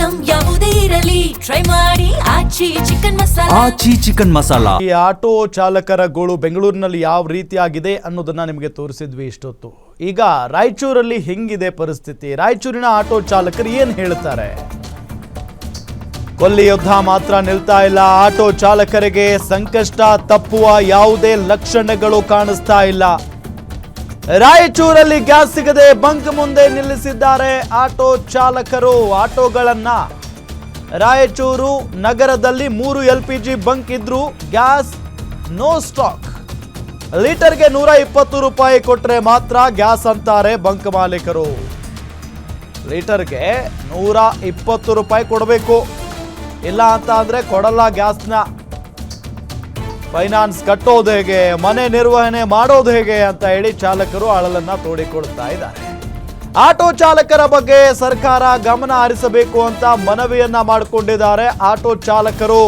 Item ಯಾವುದೇ ಇರಲಿ try ಮಾಡಿ ಆಚಿ ಚಿಕನ್ ಮಸಾಲಾ. ಈ ಆಟೋ ಚಾಲಕರ ಗೋಳು ಬೆಂಗಳೂರಿನಲ್ಲಿ ಯಾವ ರೀತಿಯಾಗಿದೆ ಅನ್ನೋದನ್ನ ನಿಮಗೆ ತೋರಿಸಿದ್ವಿ ಇಷ್ಟೊತ್ತು. ಈಗ ರಾಯಚೂರಲ್ಲಿ ಹೆಂಗಿದೆ ಪರಿಸ್ಥಿತಿ, ರಾಯಚೂರಿನ ಆಟೋ ಚಾಲಕರು ಏನ್ ಹೇಳ್ತಾರೆ? ಕೊಲ್ಲಿ ಯುದ್ಧ ಮಾತ್ರ ನಿಲ್ತಾ ಇಲ್ಲ, ಆಟೋ ಚಾಲಕರಿಗೆ ಸಂಕಷ್ಟ ತಪ್ಪುವ ಯಾವುದೇ ಲಕ್ಷಣಗಳು ಕಾಣಿಸ್ತಾ ಇಲ್ಲ. ರಾಯಚೂರಲ್ಲಿ ಗ್ಯಾಸ್ ಸಿಗದೆ ಬಂಕ್ ಮುಂದೆ ನಿಲ್ಲಿಸಿದ್ದಾರೆ ಆಟೋ ಚಾಲಕರು ಆಟೋಗಳನ್ನ. ರಾಯಚೂರು ನಗರದಲ್ಲಿ 3 LPG ಬಂಕ್ ಇದ್ರು ಗ್ಯಾಸ್ ನೋ ಸ್ಟಾಕ್. ಲೀಟರ್ಗೆ 120 ರೂಪಾಯಿ ಕೊಟ್ರೆ ಮಾತ್ರ ಗ್ಯಾಸ್ ಅಂತಾರೆ ಬಂಕ್ ಮಾಲೀಕರು. ಲೀಟರ್ಗೆ 120 ರೂಪಾಯಿ ಕೊಡಬೇಕು, ಇಲ್ಲ ಅಂತ ಅಂದ್ರೆ ಕೊಡಲ್ಲ ಗ್ಯಾಸ್ನ. ಫೈನಾನ್ಸ್ ಕಟ್ಟೋದು ಹೇಗೆ, ಮನೆ ನಿರ್ವಹಣೆ ಮಾಡೋದು ಹೇಗೆ ಅಂತ ಹೇಳಿ ಚಾಲಕರು ಅಳಲನ್ನ ತೋಡಿಕೊಳ್ತಾ ಇದ್ದಾರೆ. ಆಟೋ ಚಾಲಕರ ಬಗ್ಗೆ ಸರ್ಕಾರ ಗಮನ ಹರಿಸಬೇಕು ಅಂತ ಮನವಿಯನ್ನ ಮಾಡಿಕೊಂಡಿದ್ದಾರೆ ಆಟೋ ಚಾಲಕರು.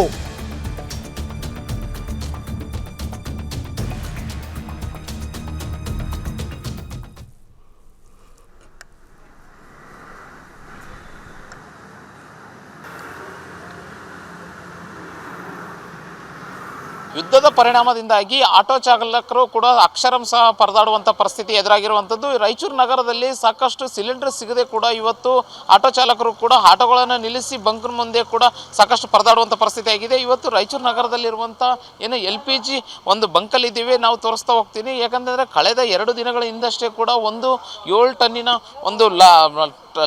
ಯುದ್ಧದ ಪರಿಣಾಮದಿಂದಾಗಿ ಆಟೋ ಚಾಲಕರು ಕೂಡ ಅಕ್ಷರಶಃ ಪರದಾಡುವಂಥ ಪರಿಸ್ಥಿತಿ ಎದುರಾಗಿರುವಂಥದ್ದು. ರಾಯಚೂರು ನಗರದಲ್ಲಿ ಸಾಕಷ್ಟು ಸಿಲಿಂಡರ್ ಸಿಗದೆ ಕೂಡ ಇವತ್ತು ಆಟೋ ಚಾಲಕರು ಕೂಡ ಆಟೋಗಳನ್ನು ನಿಲ್ಲಿಸಿ ಬಂಕ್ನ ಮುಂದೆ ಕೂಡ ಸಾಕಷ್ಟು ಪರದಾಡುವಂಥ ಪರಿಸ್ಥಿತಿ ಆಗಿದೆ. ಇವತ್ತು ರಾಯಚೂರು ನಗರದಲ್ಲಿರುವಂಥ ಏನು LPG ಒಂದು ಬಂಕಲ್ಲಿದ್ದೀವಿ, ನಾವು ತೋರಿಸ್ತಾ ಹೋಗ್ತೀನಿ. ಯಾಕಂತಂದರೆ ಕಳೆದ 2 ದಿನಗಳ ಹಿಂದಷ್ಟೇ ಕೂಡ ಒಂದು 7 ಟನ್ನಿನ ಒಂದು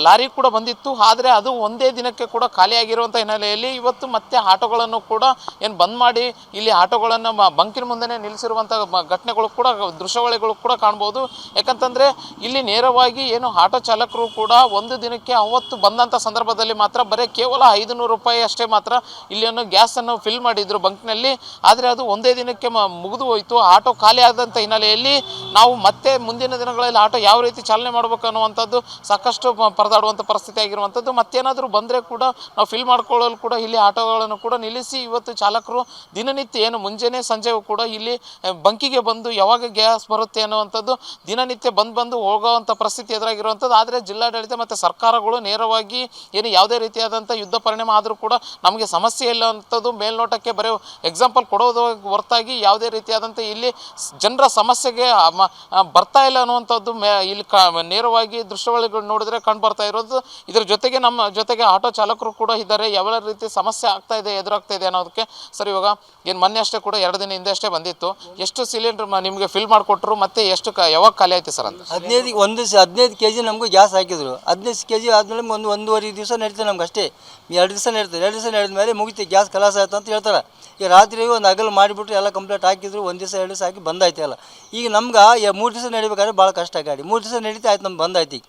ಲಾರಿ ಕೂಡ ಬಂದಿತ್ತು. ಆದರೆ ಅದು ಒಂದೇ ದಿನಕ್ಕೆ ಕೂಡ ಖಾಲಿಯಾಗಿರುವಂಥ ಹಿನ್ನೆಲೆಯಲ್ಲಿ ಇವತ್ತು ಮತ್ತೆ ಆಟೋಗಳನ್ನು ಕೂಡ ಏನು ಬಂದ್ ಮಾಡಿ ಇಲ್ಲಿ ಆಟೋಗಳನ್ನು ಬಂಕಿನ ಮುಂದೆ ನಿಲ್ಲಿಸಿರುವಂಥ ಘಟನೆಗಳು ಕೂಡ ದೃಶ್ಯಾವಳಿಗಳು ಕೂಡ ಕಾಣ್ಬೋದು. ಯಾಕಂತಂದರೆ ಇಲ್ಲಿ ನೇರವಾಗಿ ಏನು ಆಟೋ ಚಾಲಕರು ಕೂಡ ಒಂದು ದಿನಕ್ಕೆ ಅವತ್ತು ಬಂದಂಥ ಸಂದರ್ಭದಲ್ಲಿ ಮಾತ್ರ ಕೇವಲ 500 ರೂಪಾಯಿ ಅಷ್ಟೇ ಮಾತ್ರ ಇಲ್ಲಿಯನ್ನು ಗ್ಯಾಸನ್ನು ಫಿಲ್ ಮಾಡಿದ್ರು ಬಂಕ್ನಲ್ಲಿ. ಆದರೆ ಅದು ಒಂದೇ ದಿನಕ್ಕೆ ಮುಗಿದು ಹೋಯಿತು. ಆಟೋ ಖಾಲಿ ಆದಂಥ ಹಿನ್ನೆಲೆಯಲ್ಲಿ ನಾವು ಮತ್ತೆ ಮುಂದಿನ ದಿನಗಳಲ್ಲಿ ಆಟೋ ಯಾವ ರೀತಿ ಚಾಲನೆ ಮಾಡಬೇಕು ಅನ್ನುವಂಥದ್ದು ಸಾಕಷ್ಟು ಪರದಾಡುವಂಥ ಪರಿಸ್ಥಿತಿ ಆಗಿರುವಂಥದ್ದು. ಮತ್ತೇನಾದರೂ ಬಂದರೆ ಕೂಡ ನಾವು ಫಿಲ್ ಮಾಡ್ಕೊಳ್ಳಲು ಕೂಡ ಇಲ್ಲಿ ಆಟೋಗಳನ್ನು ಕೂಡ ನಿಲ್ಲಿಸಿ ಇವತ್ತು ಚಾಲಕರು ದಿನನಿತ್ಯ ಏನು ಮುಂಜಾನೆ ಸಂಜೆಗೂ ಕೂಡ ಇಲ್ಲಿ ಬಂಕಿಗೆ ಬಂದು ಯಾವಾಗ ಗ್ಯಾಸ್ ಬರುತ್ತೆ ಅನ್ನುವಂಥದ್ದು ದಿನನಿತ್ಯ ಬಂದು ಹೋಗುವಂಥ ಪರಿಸ್ಥಿತಿ ಎದುರಾಗಿರುವಂಥದ್ದು. ಆದರೆ ಜಿಲ್ಲಾಡಳಿತ ಮತ್ತು ಸರ್ಕಾರಗಳು ನೇರವಾಗಿ ಏನು ಯಾವುದೇ ರೀತಿಯಾದಂಥ ಯುದ್ಧ ಪರಿಣಾಮ ಆದರೂ ಕೂಡ ನಮಗೆ ಸಮಸ್ಯೆ ಇಲ್ಲ ಅಂಥದ್ದು ಮೇಲ್ನೋಟಕ್ಕೆ ಬರೀ ಎಕ್ಸಾಂಪಲ್ ಕೊಡೋದು ಹೊರತಾಗಿ ಯಾವುದೇ ರೀತಿಯಾದಂಥ ಇಲ್ಲಿ ಜನರ ಸಮಸ್ಯೆಗೆ ಬರ್ತಾ ಇಲ್ಲ ಅನ್ನುವಂಥದ್ದು ಇಲ್ಲಿ ನೇರವಾಗಿ ದೃಶ್ಯಾವಳಿಗಳು ನೋಡಿದ್ರೆ ಬರ್ತಾ ಇರೋದು. ಇದರ ಜೊತೆಗೆ ನಮ್ಮ ಜೊತೆಗೆ ಆಟೋ ಚಾಲಕರು ಕೂಡ ಇದ್ದಾರೆ. ಯಾವ ರೀತಿ ಸಮಸ್ಯೆ ಆಗ್ತಾ ಇದೆ ಎದುರಾಗ್ತಾ ಇದೆ ಅನ್ನೋದಕ್ಕೆ ಸರ್ ಇವಾಗ ಏನು ಮೊನ್ನೆ ಅಷ್ಟೇ ಕೂಡ 2 ದಿನ ಹಿಂದೆ ಅಷ್ಟೇ ಬಂದಿತ್ತು. ಎಷ್ಟು ಸಿಲಿಂಡರ್ ನಿಮಗೆ ಫಿಲ್ ಮಾಡಿಕೊಟ್ರು ಮತ್ತೆ ಎಷ್ಟು ಯಾವಾಗ ಖಾಲಿ ಆಯ್ತು ಸರ್ ಅಂತ? 15 kg ನಮಗೂ ಗ್ಯಾಸ್ ಹಾಕಿದ್ರು. 15 kg ಆದಮೇಲೆ ಒಂದೂವರೆ ದಿವಸ ನಡೀತದೆ ನಮ್ಗೆ ಅಷ್ಟೇ. 2 ದಿವಸ ನಡೀತದೆ. 2 ದಿವಸ ನಡೆದ ಮೇಲೆ ಮುಗಿತು, ಗ್ಯಾಸ್ ಖಲಾಸ ಆಯ್ತು ಅಂತ ಹೇಳ್ತಾರೆ. ಈಗ ರಾತ್ರಿ ಒಂದು ಹಗಲು ಮಾಡಿಬಿಟ್ಟು ಎಲ್ಲ ಕಂಪ್ಲೀಟ್ ಹಾಕಿದ್ರು. 1 ದಿವಸ 2 ದಿವಸ ಹಾಕಿ ಬಂದಾಯ್ತು ಎಲ್ಲ. ಈಗ ನಮ್ಗೆ 3 ದಿವಸ ನಡಿಬೇಕಾದ್ರೆ ಭಾಳ ಕಷ್ಟ ಗಾಡಿ. 3 ದಿವಸ ನಡೀತಾ ಆಯ್ತು ನಮ್ಗೆ ಬಂದಾಯ್ತು.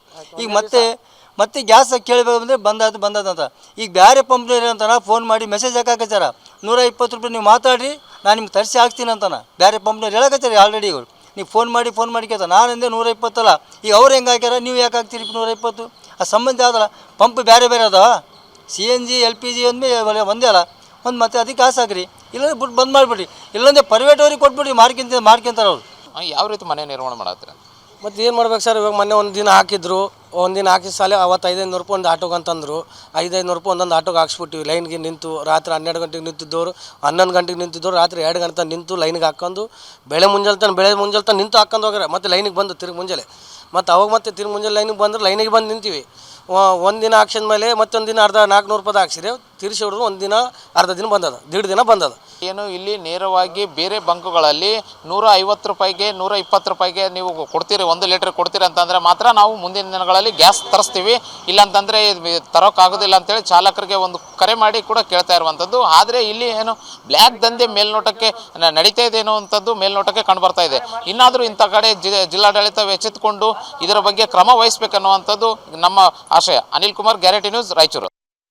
ಈಗ ಮತ್ತೆ ಗ್ಯಾಸ್ ಕೇಳಬೇಕಂದ್ರೆ ಬಂದಾದ ಅಂತ. ಈಗ ಬೇರೆ ಪಂಪ್ನವ್ರು ಅಂತಾನೆ ಫೋನ್ ಮಾಡಿ ಮೆಸೇಜ್ ಹಾಕಾಕತ್ತಾರ, 120 ರೂಪಾಯಿ ನೀವು ಮಾತಾಡ್ರಿ ನಾನು ನಿಮ್ಗೆ ತರಿಸಿ ಹಾಕ್ತೀನಿ ಅಂತಾನೆ. ಬೇರೆ ಪಂಪ್ನವ್ರು ಹೇಳಕತ್ತಾರೆ ಆಲ್ರೆಡಿ. ಇವರು ನೀವು ಫೋನ್ ಮಾಡಿ ಕೇಳ್ತಾರೆ. ನಾನಂದೆ 120 ಅಲ್ಲ. ಈಗ ಅವ್ರು ಹೆಂಗೆ ಹಾಕ್ಯಾರ, ನೀವು ಯಾಕೆ ಹಾಕ್ತೀರಿ 120? ಆ ಸಂಬಂಧ ಆದಲ್ಲ. ಪಂಪ್ ಬೇರೆ ಅದಾವ. CNG LPG ಒಂದೇ ಅಲ್ಲ. ಮತ್ತೆ ಅದಕ್ಕೆ ಕಾಸು ಹಾಕ್ರಿ, ಇಲ್ಲಾಂದ್ರೆ ಬಿಟ್ಟು ಬಂದ್ ಮಾಡಿಬಿಡ್ರಿ. ಇಲ್ಲಾಂದ್ರೆ ಪ್ರೈವೇಟ್ ಅವ್ರಿಗೆ ಕೊಟ್ಬಿಡ್ರಿ, ಮಾರ್ಕೊಂತಾರೆ ಅವ್ರು. ಯಾವ ರೀತಿ ಮನೆ ನಿರ್ಮಾಣ ಮಾಡತ್ತಾರೆ? ಮತ್ತು ಏನು ಮಾಡ್ಬೇಕು ಸರ್? ಇವಾಗ ಮೊನ್ನೆ ಒಂದು ದಿನ ಹಾಕಿದ್ರು. ಒಂದು ದಿನ ಹಾಕಿದ ಸಾಲ ಅವತ್ತು 500 ರೂಪಾಯಿ ಒಂದು ಆಟೋಗೆ ಅಂತಂದರು. 500 ರೂಪಾಯಿ ಒಂದೊಂದು ಆಟೋಗೆ ಹಾಕ್ಸ್ಬಿಟ್ಟಿವಿ. ಲೈನ್ಗೆ ನಿಂತು ರಾತ್ರಿ 12 ಗಂಟೆಗೆ ನಿಂತಿದ್ದವರು, 11 ಗಂಟೆಗೆ ನಿಂತಿದ್ದವರು, ರಾತ್ರಿ 2 ಗಂಟೆ ತನಕ ನಿಂತು ಲೈನಿಗೆ ಹಾಕ್ಕೊಂಡು ಬೆಳೆ ಮುಂಜಾನೆ ನಿಂತು ಹಾಕ್ಕೊಂಡು ಹೋಗ್ಯಾರ. ಮತ್ತು ಲೈನಿಗೆ ಬಂದು ತಿರುಗಿ ಮುಂಜಾನೆ ಮತ್ತು ಅವಾಗ ಮತ್ತೆ ತಿರುಗಿ ಮುಂಜಾನೆ ಲೈನಿಗೆ ಬಂದ್ರೆ ಲೈನಿಗೆ ಬಂದು ನಿಂತೀವಿ. ಒಂದು ದಿನ ಹಾಕ್ಸಿದ ಮೇಲೆ ಮತ್ತೊಂದು ದಿನ 400 ರೂಪಾಯಿ ಹಾಕ್ಸಿರಿ ತಿರ್ಸಿ ಹೊಡೆದು ಒಂದು ದಿನ ಅರ್ಧ ದಿನ ಬಂದದ, 1.5 ದಿನ ಬಂದದ. ಏನು ಇಲ್ಲಿ ನೇರವಾಗಿ ಬೇರೆ ಬಂಕ್ಗಳಲ್ಲಿ 150 ರೂಪಾಯಿಗೆ 120 ರೂಪಾಯಿಗೆ ನೀವು ಕೊಡ್ತೀರಿ, 1 ಲೀಟರ್ ಕೊಡ್ತೀರಿ ಅಂತಂದರೆ ಮಾತ್ರ ನಾವು ಮುಂದಿನ ದಿನಗಳಲ್ಲಿ ಗ್ಯಾಸ್ ತರಿಸ್ತೀವಿ. ಇಲ್ಲಾಂತಂದರೆ ತರೋಕ್ಕಾಗೋದಿಲ್ಲ ಅಂತೇಳಿ ಚಾಲಕರಿಗೆ ಒಂದು ಕರೆ ಮಾಡಿ ಕೂಡ ಕೇಳ್ತಾ ಇರುವಂಥದ್ದು. ಆದರೆ ಇಲ್ಲಿ ಏನು ಬ್ಲ್ಯಾಕ್ ದಂಧೆ ಮೇಲ್ನೋಟಕ್ಕೆ ನಡೀತಾ ಇದೆ ಅನ್ನುವಂಥದ್ದು ಮೇಲ್ನೋಟಕ್ಕೆ ಕಂಡುಬರ್ತಾ ಇದೆ. ಇನ್ನಾದರೂ ಇಂಥ ಕಡೆ ಜಿಲ್ಲಾಡಳಿತ ಎಚ್ಚೆತ್ತುಕೊಂಡು ಇದರ ಬಗ್ಗೆ ಕ್ರಮ ವಹಿಸಬೇಕನ್ನುವಂಥದ್ದು ನಮ್ಮ ಆಶಯ. Anil Kumar, guarantee news, Raichur.